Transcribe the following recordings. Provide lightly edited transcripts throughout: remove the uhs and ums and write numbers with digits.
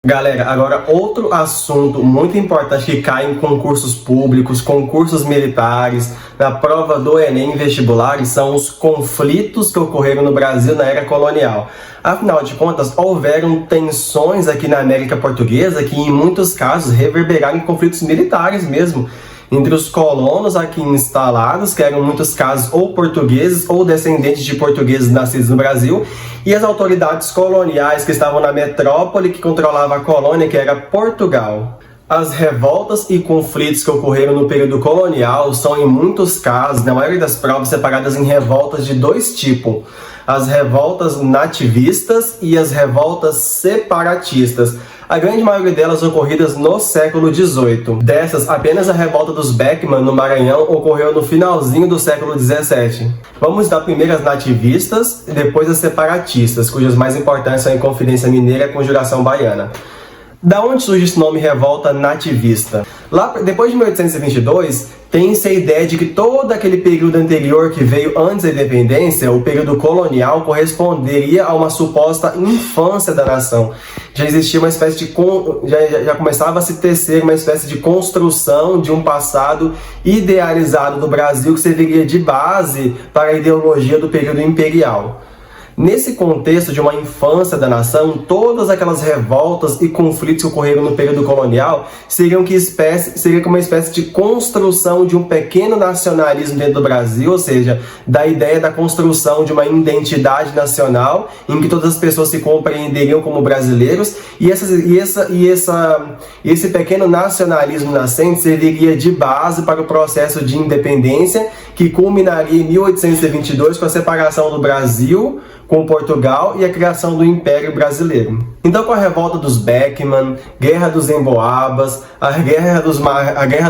Galera, agora outro assunto muito importante que cai em concursos públicos, concursos militares, na prova do Enem e vestibulares, são os conflitos que ocorreram no Brasil na era colonial. Afinal de contas, houveram tensões aqui na América Portuguesa que em muitos casos reverberaram em conflitos militares mesmo, entre os colonos aqui instalados, que eram em muitos casos ou portugueses ou descendentes de portugueses nascidos no Brasil, e as autoridades coloniais que estavam na metrópole que controlava a colônia, que era Portugal. As revoltas e conflitos que ocorreram no período colonial são, em muitos casos, na maioria das provas, separadas em revoltas de dois tipos: as revoltas nativistas e as revoltas separatistas. A grande maioria delas ocorridas no século XVIII. Dessas, apenas a revolta dos Beckman, no Maranhão, ocorreu no finalzinho do século XVII. Vamos dar primeiro as nativistas e depois as separatistas, cujas mais importantes são a Inconfidência Mineira e a Conjuração Baiana. Da onde surge esse nome revolta nativista? Lá, depois de 1822, tem-se a ideia de que todo aquele período anterior que veio antes da independência, o período colonial, corresponderia a uma suposta infância da nação. Já existia uma espécie de... já começava a se tecer uma espécie de construção de um passado idealizado do Brasil que serviria de base para a ideologia do período imperial. Nesse contexto de uma infância da nação, todas aquelas revoltas e conflitos que ocorreram no período colonial seriam como uma espécie de construção de um pequeno nacionalismo dentro do Brasil, ou seja, da ideia da construção de uma identidade nacional em que todas as pessoas se compreenderiam como brasileiros, e esse pequeno nacionalismo nascente serviria de base para o processo de independência que culminaria em 1822 com a separação do Brasil com Portugal e a criação do Império Brasileiro. Então, com a revolta dos Beckman, Guerra dos Emboabas, a Guerra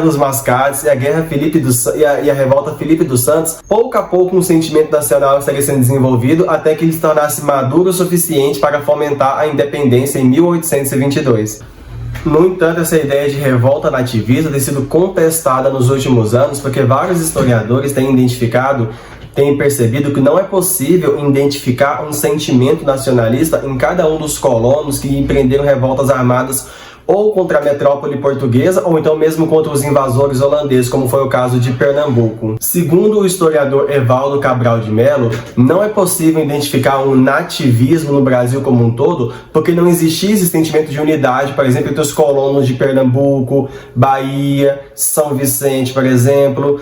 dos Mascates e a revolta Filipe dos Santos, pouco a pouco um sentimento nacional estaria sendo desenvolvido até que ele se tornasse maduro o suficiente para fomentar a independência em 1822. No entanto, essa ideia de revolta nativista tem sido contestada nos últimos anos porque vários historiadores têm percebido que não é possível identificar um sentimento nacionalista em cada um dos colonos que empreenderam revoltas armadas ou contra a metrópole portuguesa, ou então mesmo contra os invasores holandeses, como foi o caso de Pernambuco. Segundo o historiador Evaldo Cabral de Mello, não é possível identificar um nativismo no Brasil como um todo, porque não existia esse sentimento de unidade, por exemplo, entre os colonos de Pernambuco, Bahia, São Vicente, por exemplo.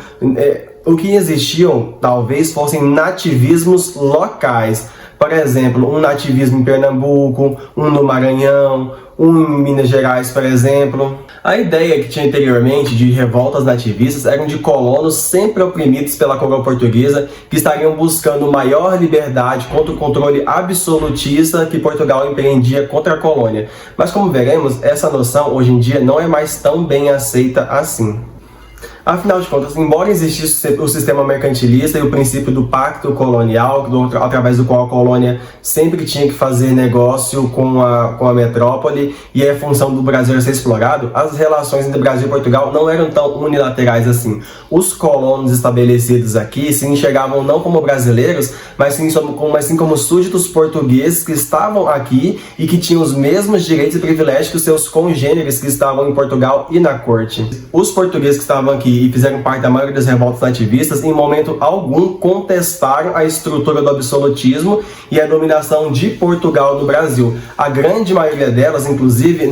O que existiam, talvez, fossem nativismos locais. Por exemplo, um nativismo em Pernambuco, um no Maranhão, um em Minas Gerais, por exemplo. A ideia que tinha anteriormente de revoltas nativistas eram de colonos sempre oprimidos pela coroa portuguesa que estariam buscando maior liberdade contra o controle absolutista que Portugal empreendia contra a colônia. Mas como veremos, essa noção hoje em dia não é mais tão bem aceita assim. Afinal de contas, embora existisse o sistema mercantilista e o princípio do pacto colonial, através do qual a colônia sempre tinha que fazer negócio com a metrópole e a função do Brasil era ser explorado, as relações entre Brasil e Portugal não eram tão unilaterais assim. Os colonos estabelecidos aqui se enxergavam não como brasileiros, mas sim como súditos portugueses que estavam aqui e que tinham os mesmos direitos e privilégios que os seus congêneres que estavam em Portugal e na corte. Os portugueses que estavam aqui e fizeram parte da maioria das revoltas nativistas, em momento algum contestaram a estrutura do absolutismo e a dominação de Portugal no Brasil. A grande maioria delas, inclusive,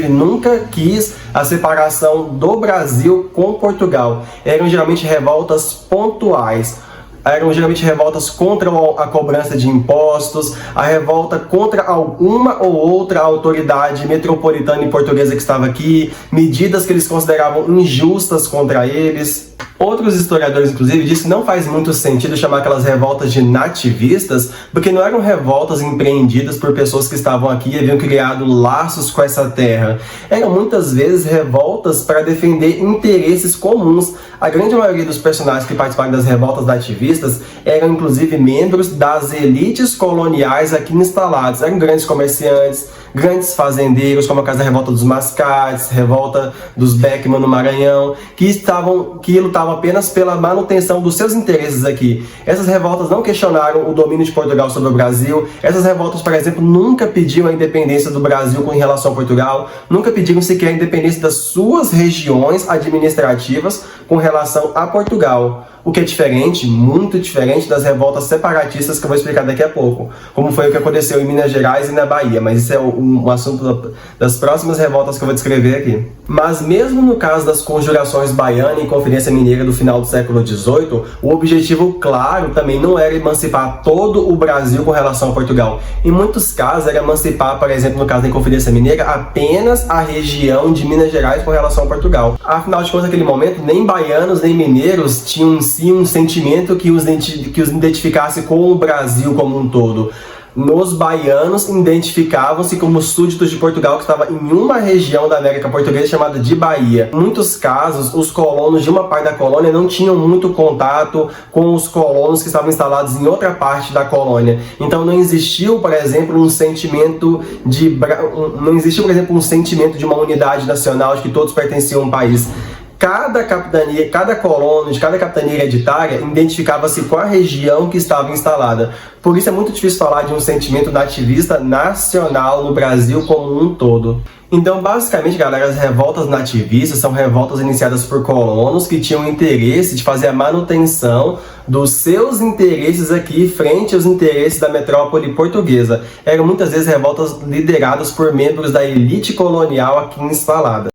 nunca quis a separação do Brasil com Portugal. Eram geralmente revoltas pontuais. Eram geralmente revoltas contra a cobrança de impostos, a revolta contra alguma ou outra autoridade metropolitana e portuguesa que estava aqui, medidas que eles consideravam injustas contra eles. Outros historiadores, inclusive, dizem que não faz muito sentido chamar aquelas revoltas de nativistas, porque não eram revoltas empreendidas por pessoas que estavam aqui e haviam criado laços com essa terra. Eram muitas vezes revoltas para defender interesses comuns. A grande maioria dos personagens que participaram das revoltas nativistas eram, inclusive, membros das elites coloniais aqui instaladas. Eram grandes comerciantes, grandes fazendeiros, como a caso da revolta dos Mascates, revolta dos Beckman no Maranhão, que lutavam apenas pela manutenção dos seus interesses aqui. Essas revoltas não questionaram o domínio de Portugal sobre o Brasil. Essas revoltas, por exemplo, nunca pediam a independência do Brasil com relação a Portugal, nunca pediram sequer a independência das suas regiões administrativas com relação a Portugal. O que é diferente, muito diferente das revoltas separatistas que eu vou explicar daqui a pouco, como foi o que aconteceu em Minas Gerais e na Bahia, mas isso é um assunto das próximas revoltas que eu vou descrever aqui. Mas mesmo no caso das conjurações baiana e Conferência Mineira do final do século XVIII, o objetivo claro também não era emancipar todo o Brasil com relação a Portugal. Em muitos casos era emancipar, por exemplo, no caso da Conferência Mineira, apenas a região de Minas Gerais com relação a Portugal. Afinal de contas, naquele momento, nem baianos nem mineiros tinham em si um sentimento que os identificasse com o Brasil como um todo. Nos baianos identificavam-se como súditos de Portugal que estava em uma região da América Portuguesa chamada de Bahia. Em muitos casos, os colonos de uma parte da colônia não tinham muito contato com os colonos que estavam instalados em outra parte da colônia. Então não existiu, por exemplo, um sentimento de uma unidade nacional, de que todos pertenciam a um país. Cada capitania, cada colono de cada capitania hereditária identificava-se com a região que estava instalada. Por isso é muito difícil falar de um sentimento nativista nacional no Brasil como um todo. Então, basicamente, galera, as revoltas nativistas são revoltas iniciadas por colonos que tinham interesse de fazer a manutenção dos seus interesses aqui frente aos interesses da metrópole portuguesa. Eram muitas vezes revoltas lideradas por membros da elite colonial aqui instalada.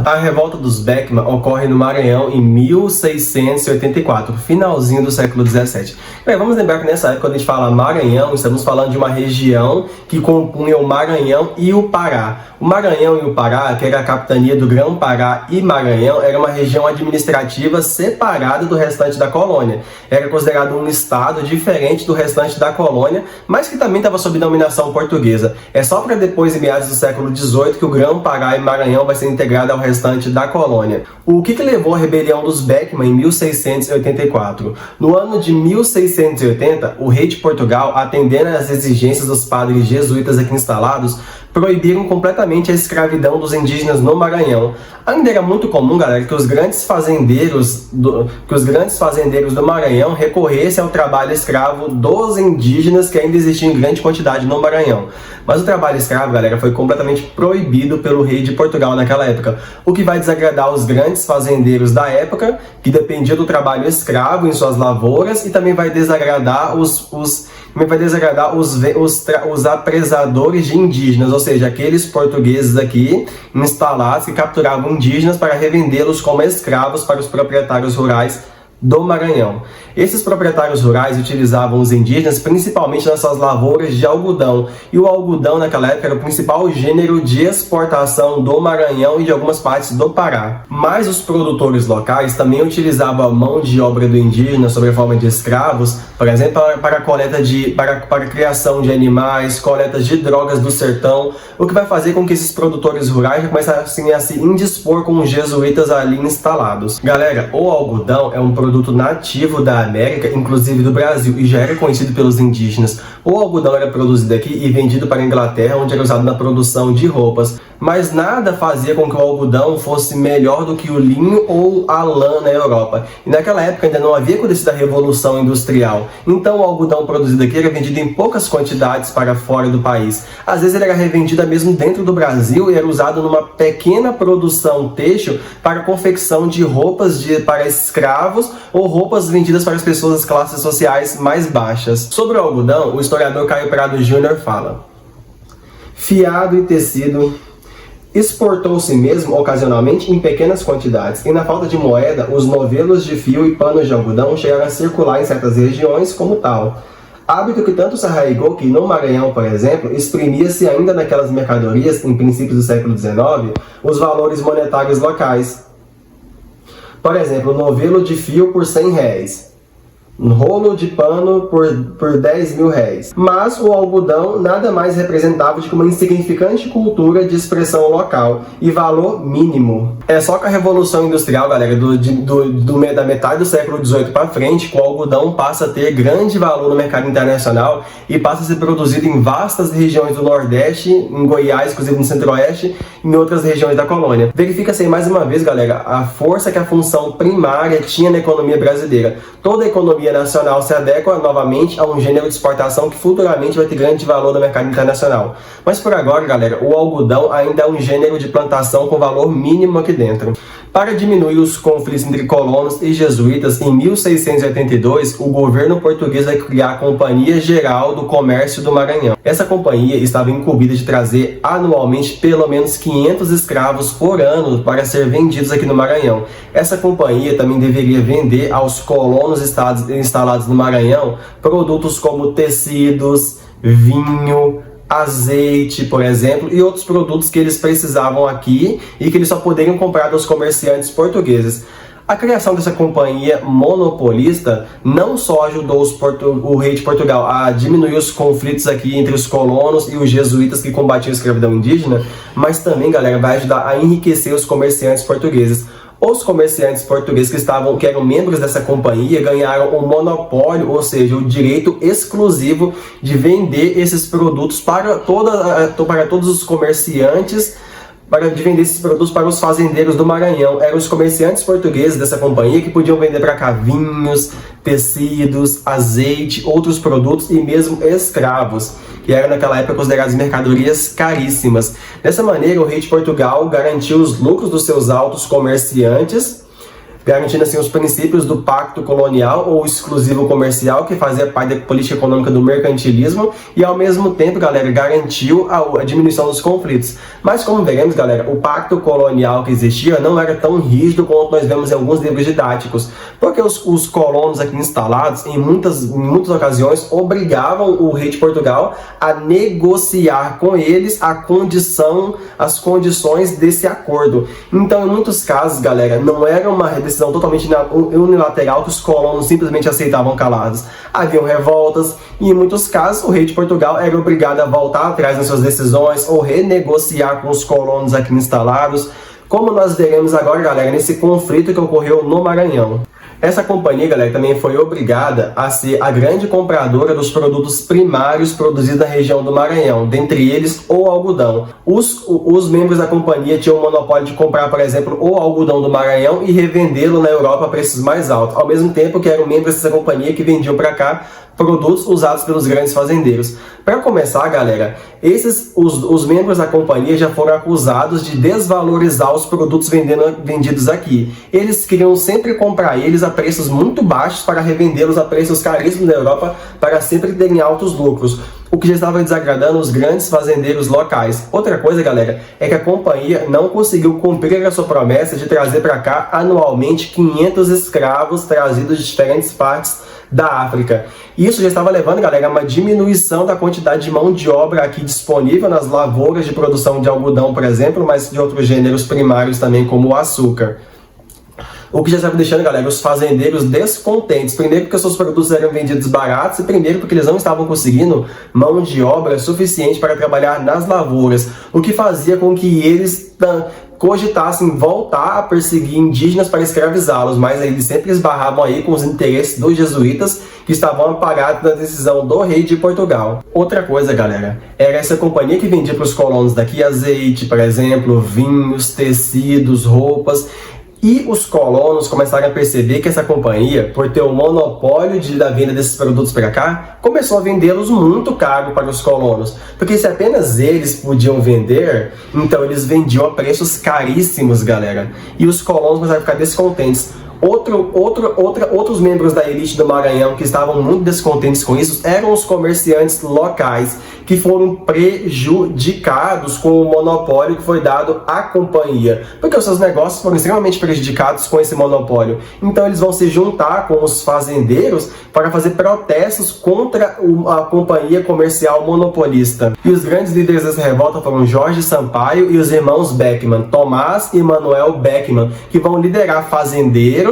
A revolta dos Beckman ocorre no Maranhão em 1684, finalzinho do século XVII. Vamos lembrar que nessa época, quando a gente fala Maranhão, estamos falando de uma região que compunha o Maranhão e o Pará. O Maranhão e o Pará, que era a capitania do Grão-Pará e Maranhão, era uma região administrativa separada do restante da colônia. Era considerado um estado diferente do restante da colônia, mas que também estava sob dominação portuguesa. É só para depois, em meados do século XVIII, que o Grão-Pará e Maranhão vai ser integrado ao restante da colônia. O que levou à rebelião dos Beckman em 1684? No ano de 1680, o rei de Portugal, atendendo às exigências dos padres jesuítas aqui instalados, proibiram completamente a escravidão dos indígenas no Maranhão. Ainda era muito comum, galera, que os grandes fazendeiros do Maranhão recorressem ao trabalho escravo dos indígenas que ainda existiam em grande quantidade no Maranhão. Mas o trabalho escravo, galera, foi completamente proibido pelo rei de Portugal naquela época, o que vai desagradar os grandes fazendeiros da época, que dependiam do trabalho escravo em suas lavouras, e também vai desagradar os apresadores de indígenas, ou seja, aqueles portugueses aqui instalados que capturavam indígenas para revendê-los como escravos para os proprietários rurais do Maranhão. Esses proprietários rurais utilizavam os indígenas principalmente nas suas lavouras de algodão, e o algodão naquela época era o principal gênero de exportação do Maranhão e de algumas partes do Pará. Mas os produtores locais também utilizavam a mão de obra do indígena sob a forma de escravos, por exemplo, para a criação de animais, coletas de drogas do sertão, o que vai fazer com que esses produtores rurais começassem a se indispor com os jesuítas ali instalados. Galera, o algodão é um produto nativo da América, inclusive do Brasil, e já era conhecido pelos indígenas. O algodão era produzido aqui e vendido para a Inglaterra, onde era usado na produção de roupas. Mas nada fazia com que o algodão fosse melhor do que o linho ou a lã na Europa. E naquela época ainda não havia acontecido a Revolução Industrial. Então o algodão produzido aqui era vendido em poucas quantidades para fora do país. Às vezes ele era revendido mesmo dentro do Brasil e era usado numa pequena produção têxtil para a confecção de roupas para escravos ou roupas vendidas para as pessoas das classes sociais mais baixas. Sobre o algodão, o historiador Caio Prado Jr. fala: fiado e tecido exportou-se mesmo ocasionalmente em pequenas quantidades, e na falta de moeda, os novelos de fio e panos de algodão chegaram a circular em certas regiões como tal. Hábito que tanto se arraigou que no Maranhão, por exemplo, exprimia-se ainda naquelas mercadorias, em princípios do século XIX, os valores monetários locais. Por exemplo, novelo de fio por R$100. um rolo de pano por 10 mil réis. Mas o algodão nada mais representava de que uma insignificante cultura de expressão local e valor mínimo. É só com a Revolução Industrial, galera, da metade do século XVIII para frente, que o algodão passa a ter grande valor no mercado internacional e passa a ser produzido em vastas regiões do Nordeste, em Goiás, inclusive no Centro-Oeste, e em outras regiões da colônia. Verifica-se aí mais uma vez, galera, a força que a função primária tinha na economia brasileira. Toda a economia nacional se adequa novamente a um gênero de exportação que futuramente vai ter grande valor no mercado internacional. Mas por agora, galera, o algodão ainda é um gênero de plantação com valor mínimo aqui dentro. Para diminuir os conflitos entre colonos e jesuítas, em 1682, o governo português vai criar a Companhia Geral do Comércio do Maranhão. Essa companhia estava incumbida de trazer anualmente pelo menos 500 escravos por ano para ser vendidos aqui no Maranhão. Essa companhia também deveria vender aos colonos instalados no Maranhão produtos como tecidos, vinho, azeite, por exemplo, e outros produtos que eles precisavam aqui e que eles só poderiam comprar dos comerciantes portugueses. A criação dessa companhia monopolista não só ajudou o rei de Portugal a diminuir os conflitos aqui entre os colonos e os jesuítas que combatiam a escravidão indígena, mas também, galera, vai ajudar a enriquecer os comerciantes portugueses. Os comerciantes portugueses que eram membros dessa companhia ganharam o monopólio, ou seja, o direito exclusivo de vender esses produtos para todos os comerciantes, de vender esses produtos para os fazendeiros do Maranhão. Eram os comerciantes portugueses dessa companhia que podiam vender para cá vinhos, tecidos, azeite, outros produtos e mesmo escravos, que eram naquela época consideradas mercadorias caríssimas. Dessa maneira, o rei de Portugal garantiu os lucros dos seus altos comerciantes, garantindo assim os princípios do pacto colonial ou exclusivo comercial, que fazia parte da política econômica do mercantilismo, e ao mesmo tempo, galera, garantiu a diminuição dos conflitos. Mas como veremos, galera, o pacto colonial que existia não era tão rígido quanto nós vemos em alguns livros didáticos, porque os colonos aqui instalados, em muitas ocasiões, obrigavam o rei de Portugal a negociar com eles as condições desse acordo. Então, em muitos casos, galera, não era uma decisão totalmente unilateral que os colonos simplesmente aceitavam calados. Haviam revoltas e, em muitos casos, o rei de Portugal era obrigado a voltar atrás nas suas decisões ou renegociar com os colonos aqui instalados, como nós veremos agora, galera, nesse conflito que ocorreu no Maranhão. Essa companhia, galera, também foi obrigada a ser a grande compradora dos produtos primários produzidos na região do Maranhão, dentre eles o algodão. Os membros da companhia tinham o monopólio de comprar, por exemplo, o algodão do Maranhão e revendê-lo na Europa a preços mais altos, ao mesmo tempo que eram membros dessa companhia que vendiam para cá produtos usados pelos grandes fazendeiros. Para começar, galera, os membros da companhia já foram acusados de desvalorizar os produtos vendidos aqui. Eles queriam sempre comprar eles a preços muito baixos para revendê-los a preços caríssimos na Europa para sempre terem altos lucros, o que já estava desagradando os grandes fazendeiros locais. Outra coisa, galera, é que a companhia não conseguiu cumprir a sua promessa de trazer para cá anualmente 500 escravos trazidos de diferentes partes da África. Isso já estava levando, galera, a uma diminuição da quantidade de mão de obra aqui disponível nas lavouras de produção de algodão, por exemplo, mas de outros gêneros primários também, como o açúcar. O que já estava deixando, galera, os fazendeiros descontentes. Primeiro porque os seus produtos eram vendidos baratos e primeiro porque eles não estavam conseguindo mão de obra suficiente para trabalhar nas lavouras, o que fazia com que eles cogitassem voltar a perseguir indígenas para escravizá-los, mas eles sempre esbarravam aí com os interesses dos jesuítas que estavam amparados na decisão do rei de Portugal. Outra coisa, galera, era essa companhia que vendia para os colonos daqui azeite, por exemplo, vinhos, tecidos, roupas. E os colonos começaram a perceber que essa companhia, por ter o monopólio da venda desses produtos para cá, começou a vendê-los muito caro para os colonos. Porque se apenas eles podiam vender, então eles vendiam a preços caríssimos, galera. E os colonos começaram a ficar descontentes. Outros membros da elite do Maranhão que estavam muito descontentes com isso eram os comerciantes locais, que foram prejudicados com o monopólio que foi dado à companhia, porque os seus negócios foram extremamente prejudicados com esse monopólio. Então eles vão se juntar com os fazendeiros para fazer protestos contra a companhia comercial monopolista. E os grandes líderes dessa revolta foram Jorge Sampaio e os irmãos Beckman, Tomás e Manuel Beckman, que vão liderar fazendeiros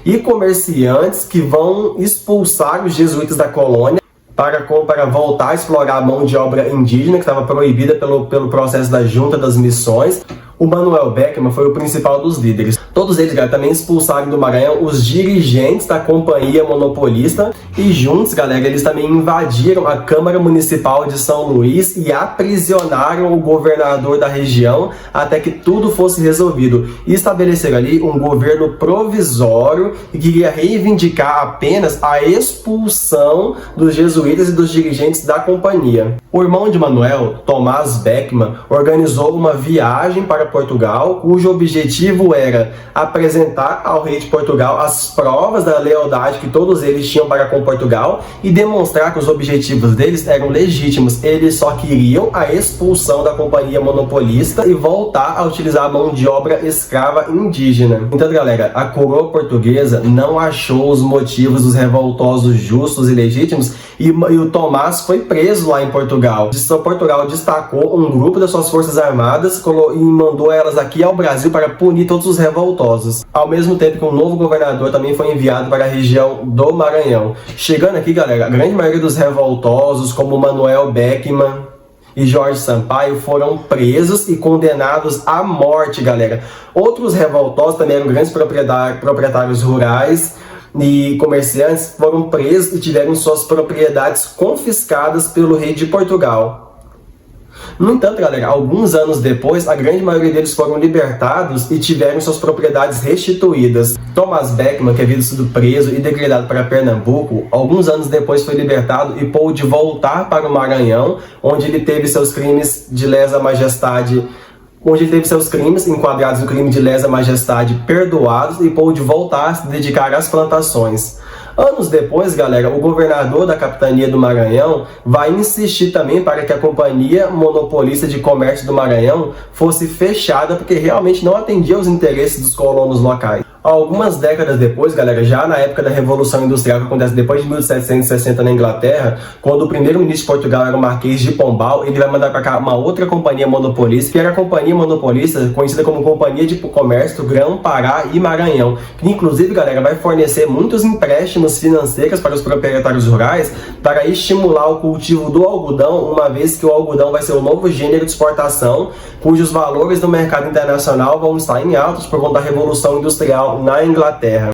e comerciantes que vão expulsar os jesuítas da colônia para voltar a explorar a mão de obra indígena, que estava proibida pelo processo da Junta das Missões. O Manuel Beckman foi o principal dos líderes. Todos eles, galera, também expulsaram do Maranhão os dirigentes da companhia monopolista e juntos, galera, eles também invadiram a Câmara Municipal de São Luís e aprisionaram o governador da região até que tudo fosse resolvido. E estabeleceram ali um governo provisório que queria reivindicar apenas a expulsão dos jesuítas e dos dirigentes da companhia. O irmão de Manuel, Tomás Beckman, organizou uma viagem para Portugal, cujo objetivo era apresentar ao rei de Portugal as provas da lealdade que todos eles tinham para com Portugal e demonstrar que os objetivos deles eram legítimos. Eles só queriam a expulsão da companhia monopolista e voltar a utilizar a mão de obra escrava indígena. Então, galera, a coroa portuguesa não achou os motivos dos revoltosos justos e legítimos e o Tomás foi preso lá em Portugal. Portugal destacou um grupo das suas forças armadas e mandou elas aqui ao Brasil para punir todos os revoltosos. Ao mesmo tempo que um novo governador também foi enviado para a região do Maranhão. Chegando aqui, galera, a grande maioria dos revoltosos, como Manuel Beckman e Jorge Sampaio, foram presos e condenados à morte, galera. Outros revoltosos também eram grandes proprietários rurais e comerciantes, foram presos e tiveram suas propriedades confiscadas pelo rei de Portugal. No entanto, galera, alguns anos depois, a grande maioria deles foram libertados e tiveram suas propriedades restituídas. Tomás Beckman, que havia sido preso e degradado para Pernambuco, alguns anos depois foi libertado e pôde voltar para o Maranhão, onde ele teve seus crimes de lesa majestade enquadrados no crime de lesa majestade perdoados e pôde voltar a se dedicar às plantações. Anos depois, galera, o governador da capitania do Maranhão vai insistir também para que a Companhia Monopolista de Comércio do Maranhão fosse fechada, porque realmente não atendia aos interesses dos colonos locais. Algumas décadas depois, galera, já na época da Revolução Industrial, que acontece depois de 1760 na Inglaterra, quando o primeiro-ministro de Portugal era o Marquês de Pombal, ele vai mandar para cá uma outra companhia monopolista, que era a Companhia Monopolista, conhecida como Companhia de Comércio Grão-Pará e Maranhão, que inclusive, galera, vai fornecer muitos empréstimos financeiros para os proprietários rurais para estimular o cultivo do algodão, uma vez que o algodão vai ser um novo gênero de exportação, cujos valores no mercado internacional vão estar em altos por conta da Revolução Industrial na Inglaterra.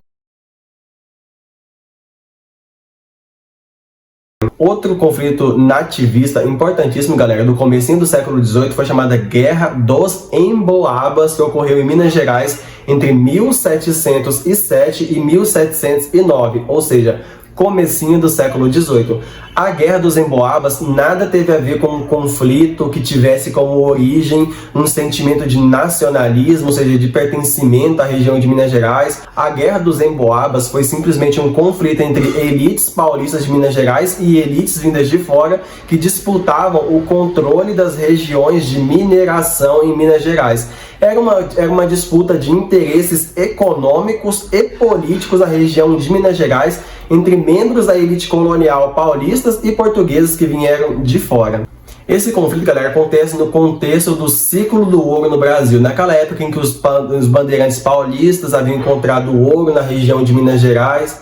Outro conflito nativista importantíssimo, galera, do comecinho do século XVIII foi chamada Guerra dos Emboabas, que ocorreu em Minas Gerais entre 1707 e 1709, ou seja, comecinho do século XVIII. A Guerra dos Emboabas nada teve a ver com um conflito que tivesse como origem um sentimento de nacionalismo, ou seja, de pertencimento à região de Minas Gerais. A Guerra dos Emboabas foi simplesmente um conflito entre elites paulistas de Minas Gerais e elites vindas de fora que disputavam o controle das regiões de mineração em Minas Gerais. Era uma disputa de interesses econômicos e políticos na região de Minas Gerais entre membros da elite colonial paulistas e portugueses que vieram de fora. Esse conflito, galera, acontece no contexto do ciclo do ouro no Brasil, naquela época em que os bandeirantes paulistas haviam encontrado ouro na região de Minas Gerais.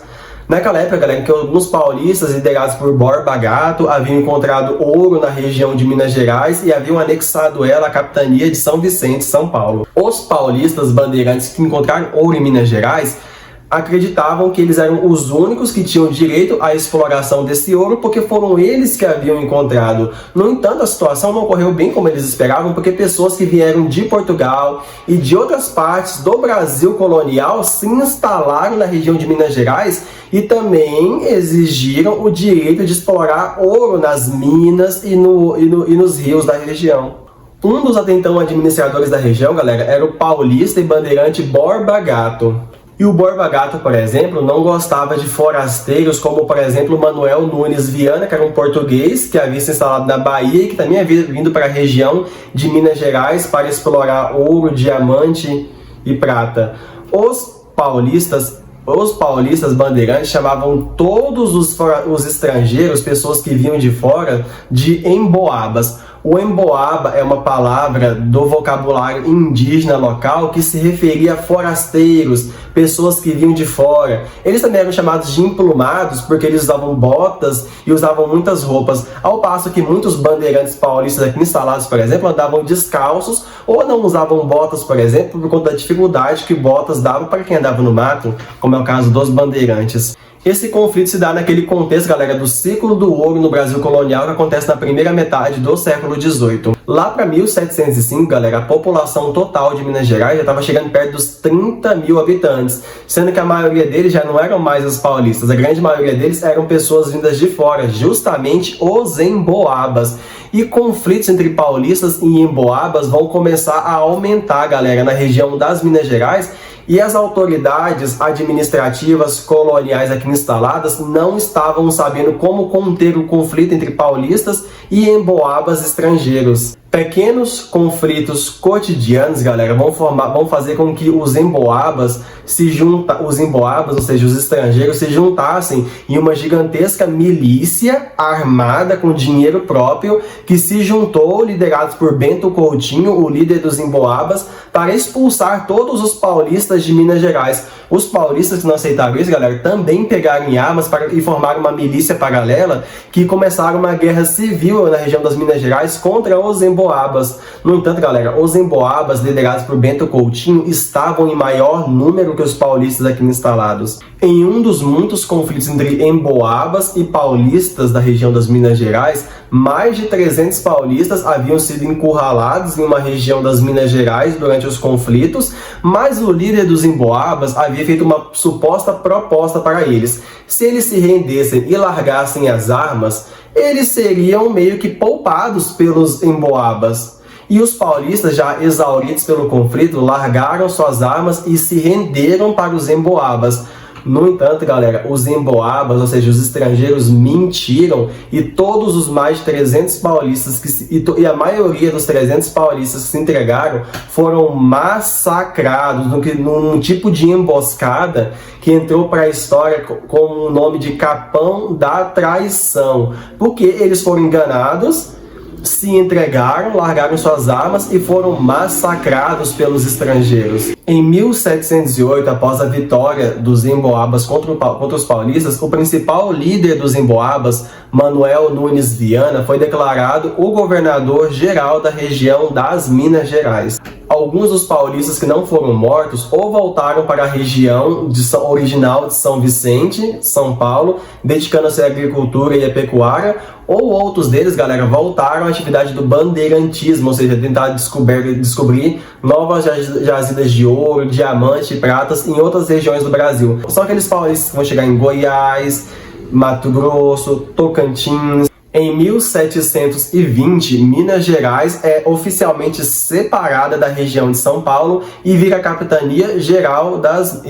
Naquela época, galera, que alguns paulistas, liderados por Borba Gato, haviam encontrado ouro na região de Minas Gerais e haviam anexado ela à capitania de São Vicente, São Paulo. Os paulistas bandeirantes que encontraram ouro em Minas Gerais acreditavam que eles eram os únicos que tinham direito à exploração desse ouro, porque foram eles que haviam encontrado. No entanto, a situação não ocorreu bem como eles esperavam, porque pessoas que vieram de Portugal e de outras partes do Brasil colonial se instalaram na região de Minas Gerais e também exigiram o direito de explorar ouro nas minas e nos rios da região. Um dos até então administradores da região, galera, era o paulista e bandeirante Borba Gato. E o Borba Gato, por exemplo, não gostava de forasteiros como, por exemplo, Manuel Nunes Viana, que era um português que havia se instalado na Bahia e que também havia vindo para a região de Minas Gerais para explorar ouro, diamante e prata. Os paulistas bandeirantes chamavam todos os estrangeiros, pessoas que vinham de fora, de emboabas. O emboaba é uma palavra do vocabulário indígena local que se referia a forasteiros, pessoas que vinham de fora. Eles também eram chamados de emplumados porque eles usavam botas e usavam muitas roupas, ao passo que muitos bandeirantes paulistas aqui instalados, por exemplo, andavam descalços ou não usavam botas, por exemplo, por conta da dificuldade que botas davam para quem andava no mato, como é o caso dos bandeirantes. Esse conflito se dá naquele contexto, galera, do ciclo do ouro no Brasil colonial, que acontece na primeira metade do século XVIII. Lá para 1705, galera, a população total de Minas Gerais já estava chegando perto dos 30 mil habitantes, sendo que a maioria deles já não eram mais os paulistas, a grande maioria deles eram pessoas vindas de fora, justamente os emboabas. E conflitos entre paulistas e emboabas vão começar a aumentar, galera, na região das Minas Gerais, e as autoridades administrativas coloniais aqui instaladas não estavam sabendo como conter o conflito entre paulistas e emboabas estrangeiros. Pequenos conflitos cotidianos, galera, vão fazer com que os emboabas, ou seja, os estrangeiros, se juntassem em uma gigantesca milícia armada com dinheiro próprio que se juntou, liderados por Bento Coutinho, o líder dos emboabas, para expulsar todos os paulistas de Minas Gerais. Os paulistas que não aceitaram isso, galera, também pegaram em armas e formaram uma milícia paralela que começaram uma guerra civil na região das Minas Gerais contra os emboabas. No entanto, galera, os emboabas, liderados por Bento Coutinho, estavam em maior número que os paulistas aqui instalados. Em um dos muitos conflitos entre emboabas e paulistas da região das Minas Gerais, mais de 300 paulistas haviam sido encurralados em uma região das Minas Gerais durante os conflitos, mas o líder dos emboabas havia feito uma suposta proposta para eles. Se eles se rendessem e largassem as armas, eles seriam meio que poupados pelos emboabas. E os paulistas, já exauridos pelo conflito, largaram suas armas e se renderam para os emboabas. No entanto, galera, os emboabas, ou seja, os estrangeiros, mentiram, e todos os mais de 300 paulistas, e a maioria dos 300 paulistas que se entregaram, foram massacrados num tipo de emboscada que entrou para a história com o nome de Capão da Traição, porque eles foram enganados, se entregaram, largaram suas armas e foram massacrados pelos estrangeiros. Em 1708, após a vitória dos emboabas contra os paulistas, o principal líder dos emboabas, Manuel Nunes Viana, foi declarado o governador-geral da região das Minas Gerais. Alguns dos paulistas que não foram mortos ou voltaram para a região original de São Vicente, São Paulo, dedicando-se à agricultura e à pecuária, ou outros deles, galera, voltaram à atividade do bandeirantismo, ou seja, tentar descobrir novas jazidas de ouro, diamante e pratas em outras regiões do Brasil. São aqueles paulistas que vão chegar em Goiás, Mato Grosso, Tocantins. Em 1720, Minas Gerais é oficialmente separada da região de São Paulo e vira a capitania real das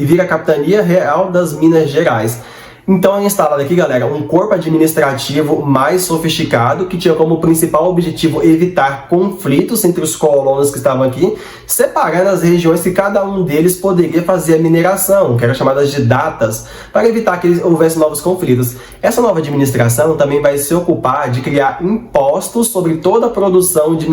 Minas Gerais. Então é instalado aqui, galera, um corpo administrativo mais sofisticado que tinha como principal objetivo evitar conflitos entre os colonos que estavam aqui, separando as regiões que cada um deles poderia fazer a mineração, que eram chamadas de datas, para evitar que houvesse novos conflitos. Essa nova administração também vai se ocupar de criar impostos sobre toda a produção de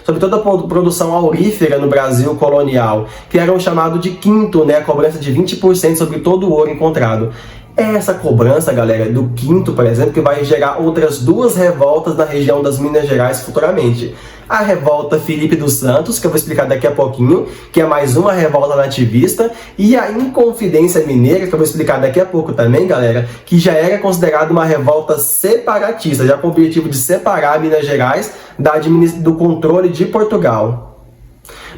sobre toda a produção aurífera no Brasil colonial, que eram chamado de quinto, né, a cobrança de 20% sobre todo o ouro encontrado. É essa cobrança, galera, do quinto, por exemplo, que vai gerar outras duas revoltas na região das Minas Gerais futuramente. A revolta Felipe dos Santos, que eu vou explicar daqui a pouquinho, que é mais uma revolta nativista, e a Inconfidência Mineira, que eu vou explicar daqui a pouco também, galera, que já era considerada uma revolta separatista, já com o objetivo de separar Minas Gerais do controle de Portugal.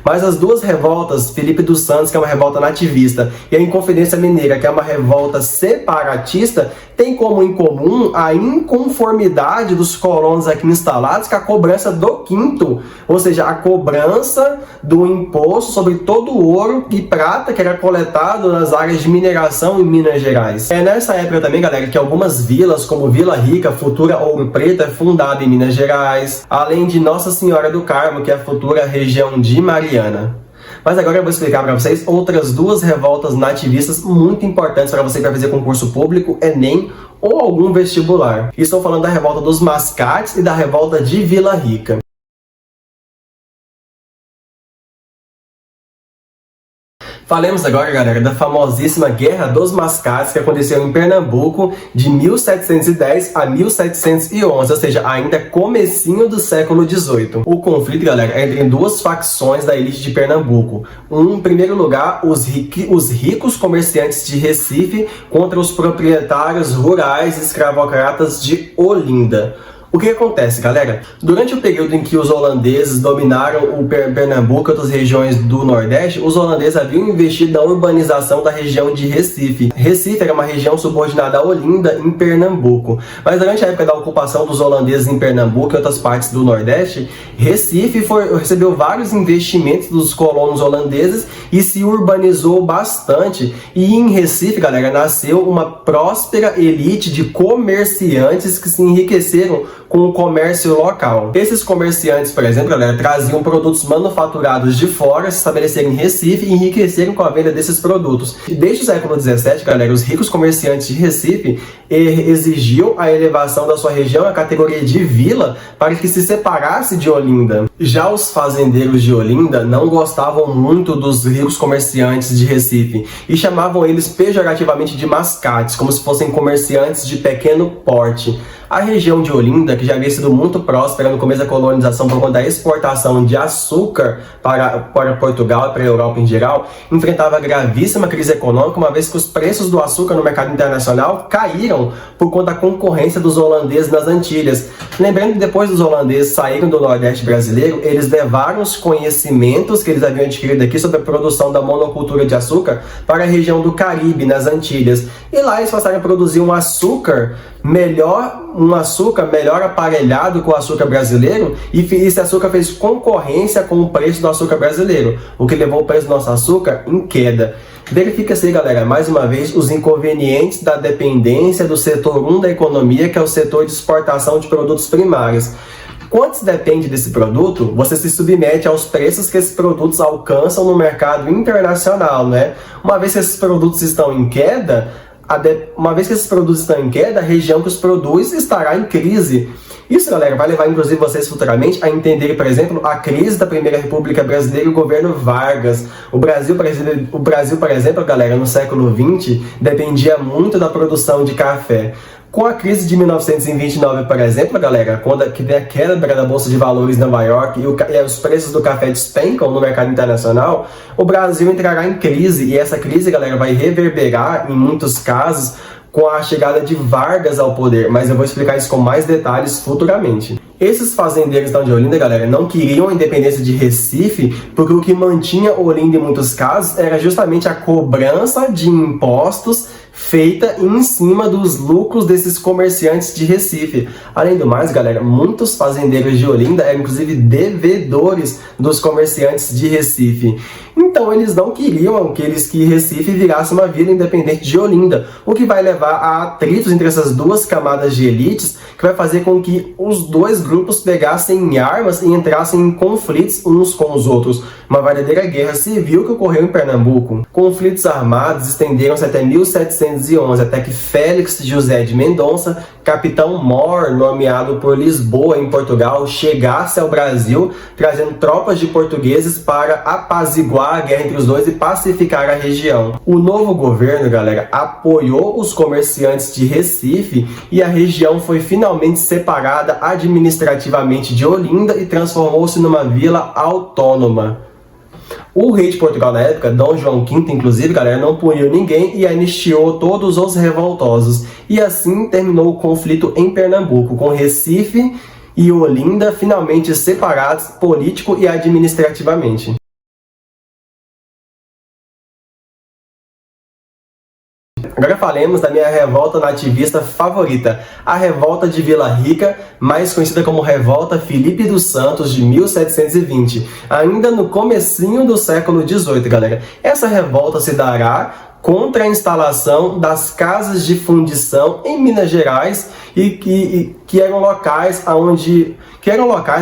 Mas as duas revoltas, Felipe dos Santos, que é uma revolta nativista, e a Inconfidência Mineira, que é uma revolta separatista, tem como em comum a inconformidade dos colonos aqui instalados com a cobrança do quinto, ou seja, a cobrança do imposto sobre todo o ouro e prata que era coletado nas áreas de mineração em Minas Gerais. É nessa época também, galera, que algumas vilas, como Vila Rica, futura Ouro Preto, é fundada em Minas Gerais, além de Nossa Senhora do Carmo, que é a futura região de Mariana. Mas agora eu vou explicar para vocês outras duas revoltas nativistas muito importantes para você que vai fazer concurso público, Enem ou algum vestibular. Estou falando da revolta dos Mascates e da revolta de Vila Rica. Falemos agora, galera, da famosíssima Guerra dos Mascates, que aconteceu em Pernambuco de 1710 a 1711, ou seja, ainda comecinho do século XVIII. O conflito, galera, é entre duas facções da elite de Pernambuco. Em primeiro lugar, os ricos comerciantes de Recife contra os proprietários rurais escravocratas de Olinda. O que acontece, galera? Durante o período em que os holandeses dominaram o Pernambuco e outras regiões do Nordeste, os holandeses haviam investido na urbanização da região de Recife. Recife era uma região subordinada a Olinda, em Pernambuco. Mas durante a época da ocupação dos holandeses em Pernambuco e outras partes do Nordeste, Recife recebeu vários investimentos dos colonos holandeses e se urbanizou bastante. E em Recife, galera, nasceu uma próspera elite de comerciantes que se enriqueceram com o comércio local. Esses comerciantes, por exemplo, galera, traziam produtos manufaturados de fora, se estabeleceram em Recife e enriqueceram com a venda desses produtos. E desde o século XVII, galera, os ricos comerciantes de Recife exigiam a elevação da sua região à categoria de vila para que se separasse de Olinda. Já os fazendeiros de Olinda não gostavam muito dos ricos comerciantes de Recife e chamavam eles pejorativamente de mascates, como se fossem comerciantes de pequeno porte. A região de Olinda, que já havia sido muito próspera no começo da colonização por conta da exportação de açúcar para Portugal e para a Europa em geral, enfrentava gravíssima crise econômica, uma vez que os preços do açúcar no mercado internacional caíram por conta da concorrência dos holandeses nas Antilhas. Lembrando que depois dos holandeses saírem do Nordeste brasileiro, eles levaram os conhecimentos que eles haviam adquirido aqui sobre a produção da monocultura de açúcar para a região do Caribe, nas Antilhas. E lá eles passaram a produzir um açúcar melhor aparelhado com o açúcar brasileiro, e esse açúcar fez concorrência com o preço do açúcar brasileiro, o que levou o preço do nosso açúcar em queda. Verifica-se, galera, mais uma vez, os inconvenientes da dependência do setor 1 da economia, que é o setor de exportação de produtos primários. Quando se depende desse produto, você se submete aos preços que esses produtos alcançam no mercado internacional, né? Uma vez que esses produtos estão em queda, a região que os produz estará em crise. Isso, galera, vai levar, inclusive, vocês futuramente a entenderem, por exemplo, a crise da Primeira República Brasileira e o governo Vargas. O Brasil, por exemplo, galera, no século XX, dependia muito da produção de café. Com a crise de 1929, por exemplo, galera, que tem a quebra da Bolsa de Valores de Nova York e os preços do café despencam no mercado internacional, o Brasil entrará em crise, e essa crise, galera, vai reverberar, em muitos casos, com a chegada de Vargas ao poder, mas eu vou explicar isso com mais detalhes futuramente. Esses fazendeiros de Olinda, galera, não queriam a independência de Recife, porque o que mantinha Olinda em muitos casos era justamente a cobrança de impostos feita em cima dos lucros desses comerciantes de Recife. Além do mais, galera, muitos fazendeiros de Olinda eram inclusive devedores dos comerciantes de Recife. Então eles não queriam que Recife virasse uma vila independente de Olinda, o que vai levar a atritos entre essas duas camadas de elites, que vai fazer com que os dois grupos pegassem armas e entrassem em conflitos uns com os outros. Uma verdadeira guerra civil que ocorreu em Pernambuco. Conflitos armados estenderam-se até 1711, até que Félix José de Mendonça, capitão-mor nomeado por Lisboa, em Portugal, chegasse ao Brasil, trazendo tropas de portugueses para apaziguar a guerra entre os dois e pacificar a região. O novo governo, galera, apoiou os comerciantes de Recife e a região foi finalmente separada administrativamente de Olinda e transformou-se numa vila autônoma. O rei de Portugal na época, Dom João V, inclusive, galera, não puniu ninguém e anistiou todos os revoltosos. E assim terminou o conflito em Pernambuco, com Recife e Olinda finalmente separados político e administrativamente. Agora falemos da minha revolta nativista favorita, a Revolta de Vila Rica, mais conhecida como Revolta Filipe dos Santos, de 1720, ainda no comecinho do século XVIII, galera. Essa revolta se dará contra a instalação das casas de fundição em Minas Gerais e que eram locais,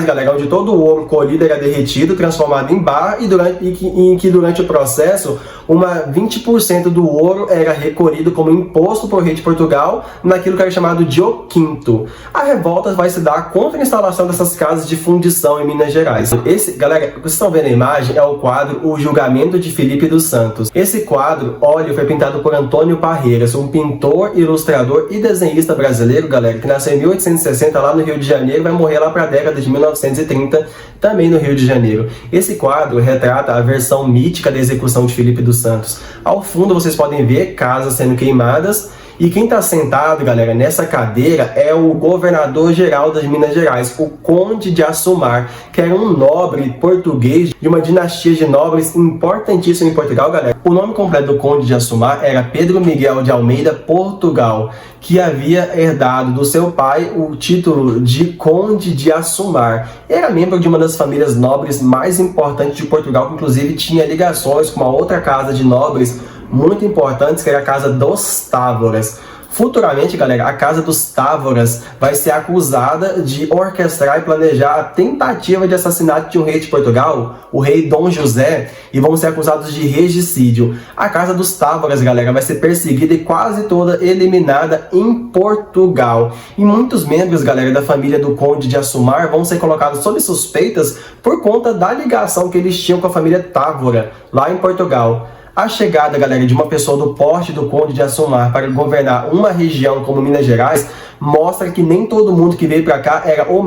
galera, onde todo o ouro colhido era derretido, transformado em barra, e que durante o processo, 20% do ouro era recolhido como imposto por rei de Portugal naquilo que era chamado de O Quinto. A revolta vai se dar contra a instalação dessas casas de fundição em Minas Gerais. Galera, o que vocês estão vendo na imagem é o quadro O Julgamento de Filipe dos Santos. Esse quadro, óleo, foi pintado por Antônio Parreiras, um pintor, ilustrador e desenhista brasileiro, galera, que nasceu em 1860 lá no Rio de Janeiro e vai morrer lá para a década de 1930, também no Rio de Janeiro. Esse quadro retrata a versão mítica da execução de Filipe dos Santos. Ao fundo vocês podem ver casas sendo queimadas, e quem está sentado, galera, nessa cadeira é o governador-geral das Minas Gerais, o Conde de Assumar, que era um nobre português de uma dinastia de nobres importantíssima em Portugal, galera. O nome completo do Conde de Assumar era Pedro Miguel de Almeida Portugal, que havia herdado do seu pai o título de Conde de Assumar. Era membro de uma das famílias nobres mais importantes de Portugal, que inclusive tinha ligações com uma outra casa de nobres muito importantes, que era a Casa dos Távoras. Futuramente, galera, a Casa dos Távoras vai ser acusada de orquestrar e planejar a tentativa de assassinato de um rei de Portugal, o rei Dom José, e vão ser acusados de regicídio. A Casa dos Távoras, galera, vai ser perseguida e quase toda eliminada em Portugal. E muitos membros, galera, da família do Conde de Assumar vão ser colocados sob suspeitas por conta da ligação que eles tinham com a família Távora, lá em Portugal. A chegada, galera, de uma pessoa do porte do Conde de Assumar para governar uma região como Minas Gerais mostra que nem todo mundo que veio para cá era ou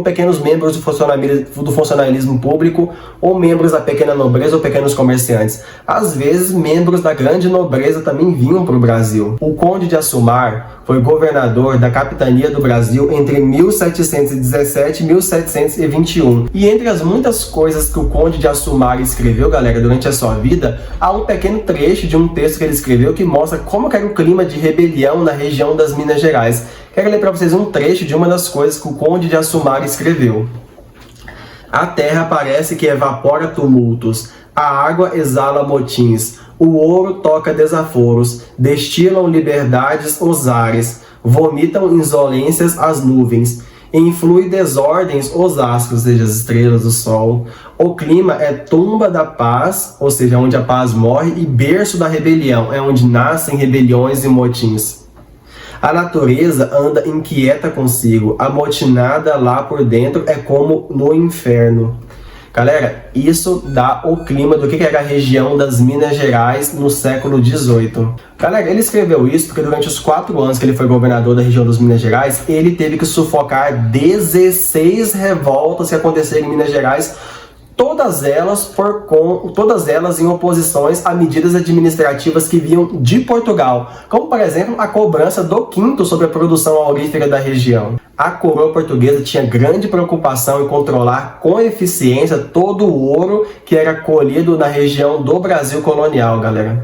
pequenos membros do funcionalismo público, ou membros da pequena nobreza ou pequenos comerciantes. Às vezes, membros da grande nobreza também vinham para o Brasil. O Conde de Assumar foi governador da capitania do Brasil entre 1717 e 1721. E entre as muitas coisas que o Conde de Assumar escreveu, galera, durante a sua vida, há um pequeno trecho de um texto que ele escreveu que mostra como era o clima de rebelião na região das Minas Gerais. Quero ler para vocês um trecho de uma das coisas que o Conde de Assumar escreveu. A terra parece que evapora tumultos, a água exala motins, o ouro toca desaforos, destilam liberdades os ares, vomitam insolências as nuvens, influi desordens os astros, ou seja, as estrelas, o sol. O clima é tumba da paz, ou seja, onde a paz morre, e berço da rebelião, é onde nascem rebeliões e motins. A natureza anda inquieta consigo, amotinada lá por dentro é como no inferno. Galera, isso dá o clima do que era a região das Minas Gerais no século XVIII. Galera, ele escreveu isso porque durante os 4 anos que ele foi governador da região das Minas Gerais, ele teve que sufocar 16 revoltas que aconteceram em Minas Gerais, todas elas em oposições a medidas administrativas que vinham de Portugal, como por exemplo a cobrança do quinto sobre a produção aurífera da região. A coroa portuguesa tinha grande preocupação em controlar com eficiência todo o ouro que era colhido na região do Brasil colonial, galera.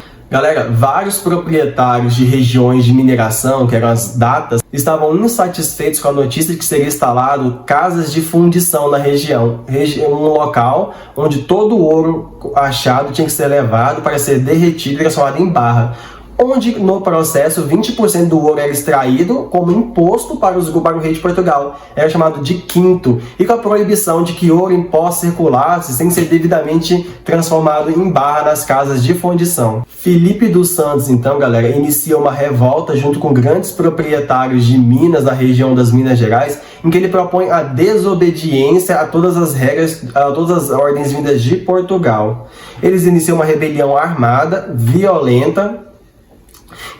Vários proprietários de regiões de mineração, que eram as datas, estavam insatisfeitos com a notícia de que seria instalado casas de fundição na região, um local onde todo o ouro achado tinha que ser levado para ser derretido e transformado em barra, onde no processo 20% do ouro era extraído como imposto para o rei de Portugal. Era chamado de quinto, e com a proibição de que ouro em pó circulasse sem ser devidamente transformado em barra nas casas de fundição. Filipe dos Santos, então, galera, inicia uma revolta junto com grandes proprietários de minas na região das Minas Gerais, em que ele propõe a desobediência a todas as regras, a todas as ordens vindas de Portugal. Eles iniciam uma rebelião armada, violenta,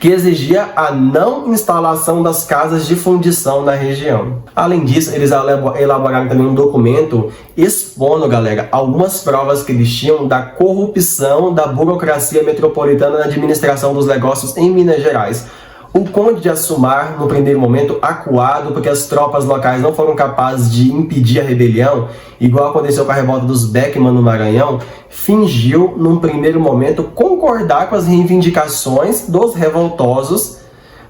que exigia a não instalação das casas de fundição na região. Além disso, eles elaboraram também um documento expondo, galera, algumas provas que eles tinham da corrupção da burocracia metropolitana na administração dos negócios em Minas Gerais. O Conde de Assumar, no primeiro momento, acuado porque as tropas locais não foram capazes de impedir a rebelião, igual aconteceu com a revolta dos Beckman no Maranhão, fingiu, num primeiro momento, concordar com as reivindicações dos revoltosos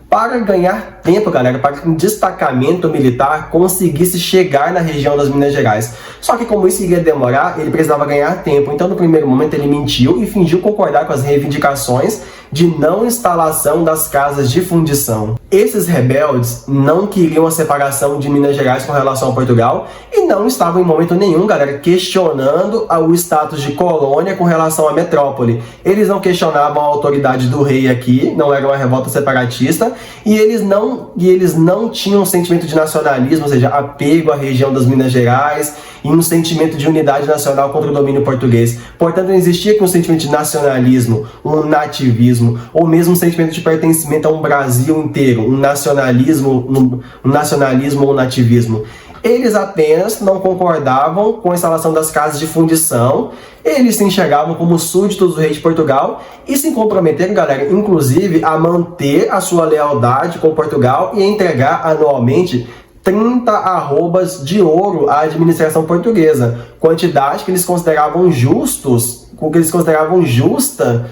para ganhar tempo, galera, para que um destacamento militar conseguisse chegar na região das Minas Gerais. Só que como isso iria demorar, ele precisava ganhar tempo. Então, no primeiro momento, ele mentiu e fingiu concordar com as reivindicações de não instalação das casas de fundição. Esses rebeldes não queriam a separação de Minas Gerais com relação a Portugal e não estavam em momento nenhum, galera, questionando o status de colônia com relação à metrópole. Eles não questionavam a autoridade do rei aqui, não era uma revolta separatista, e eles não tinham um sentimento de nacionalismo, ou seja, apego à região das Minas Gerais e um sentimento de unidade nacional contra o domínio português. Portanto, não existia aqui um sentimento de nacionalismo, um nativismo, ou mesmo um sentimento de pertencimento a um Brasil inteiro, um nacionalismo ou nativismo. Eles apenas não concordavam com a instalação das casas de fundição, eles se enxergavam como súditos do rei de Portugal e se comprometeram, galera, inclusive a manter a sua lealdade com Portugal e a entregar anualmente 30 arrobas de ouro à administração portuguesa, quantidade que eles consideravam justa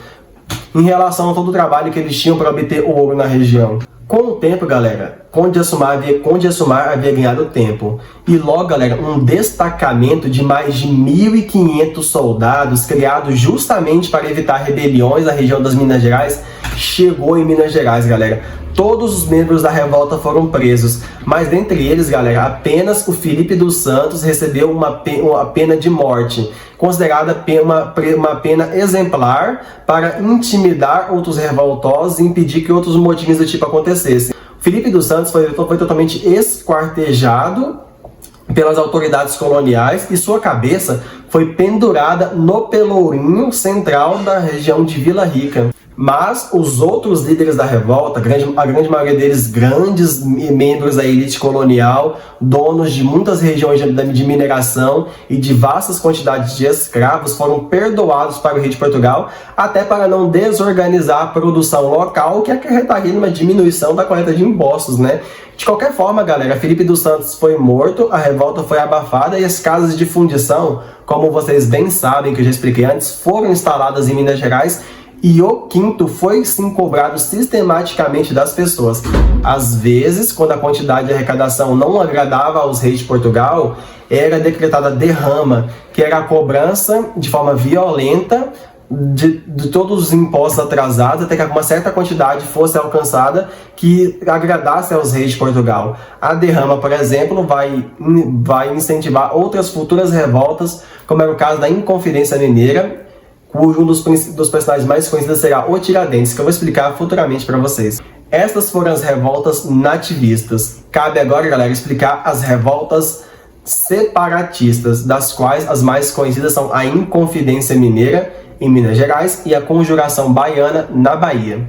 em relação a todo o trabalho que eles tinham para obter o ouro na região. Com o tempo, galera, Conde de Assumar havia ganhado tempo. E logo, galera, um destacamento de mais de 1.500 soldados, criado justamente para evitar rebeliões na região das Minas Gerais, chegou em Minas Gerais, galera. Todos os membros da revolta foram presos, mas dentre eles, galera, apenas o Felipe dos Santos recebeu uma pena de morte, considerada uma pena exemplar para intimidar outros revoltosos e impedir que outros motins do tipo acontecessem. Felipe dos Santos foi totalmente esquartejado pelas autoridades coloniais e sua cabeça foi pendurada no pelourinho central da região de Vila Rica. Mas os outros líderes da revolta, a grande maioria deles grandes membros da elite colonial, donos de muitas regiões de mineração e de vastas quantidades de escravos, foram perdoados para o rei de Portugal, até para não desorganizar a produção local, que acarretaria numa diminuição da coleta de impostos, né? De qualquer forma, galera, Felipe dos Santos foi morto, a revolta foi abafada e as casas de fundição, como vocês bem sabem, que eu já expliquei antes, foram instaladas em Minas Gerais. E o quinto foi sim cobrado sistematicamente das pessoas. Às vezes, quando a quantidade de arrecadação não agradava aos reis de Portugal, era decretada derrama, que era a cobrança de forma violenta de todos os impostos atrasados, até que uma certa quantidade fosse alcançada que agradasse aos reis de Portugal. A derrama, por exemplo, vai incentivar outras futuras revoltas, como era o caso da Inconfidência Mineira, cujo um dos personagens mais conhecidos será o Tiradentes, que eu vou explicar futuramente para vocês. Essas foram as revoltas nativistas. Cabe agora, galera, explicar as revoltas separatistas, das quais as mais conhecidas são a Inconfidência Mineira, em Minas Gerais, e a Conjuração Baiana, na Bahia.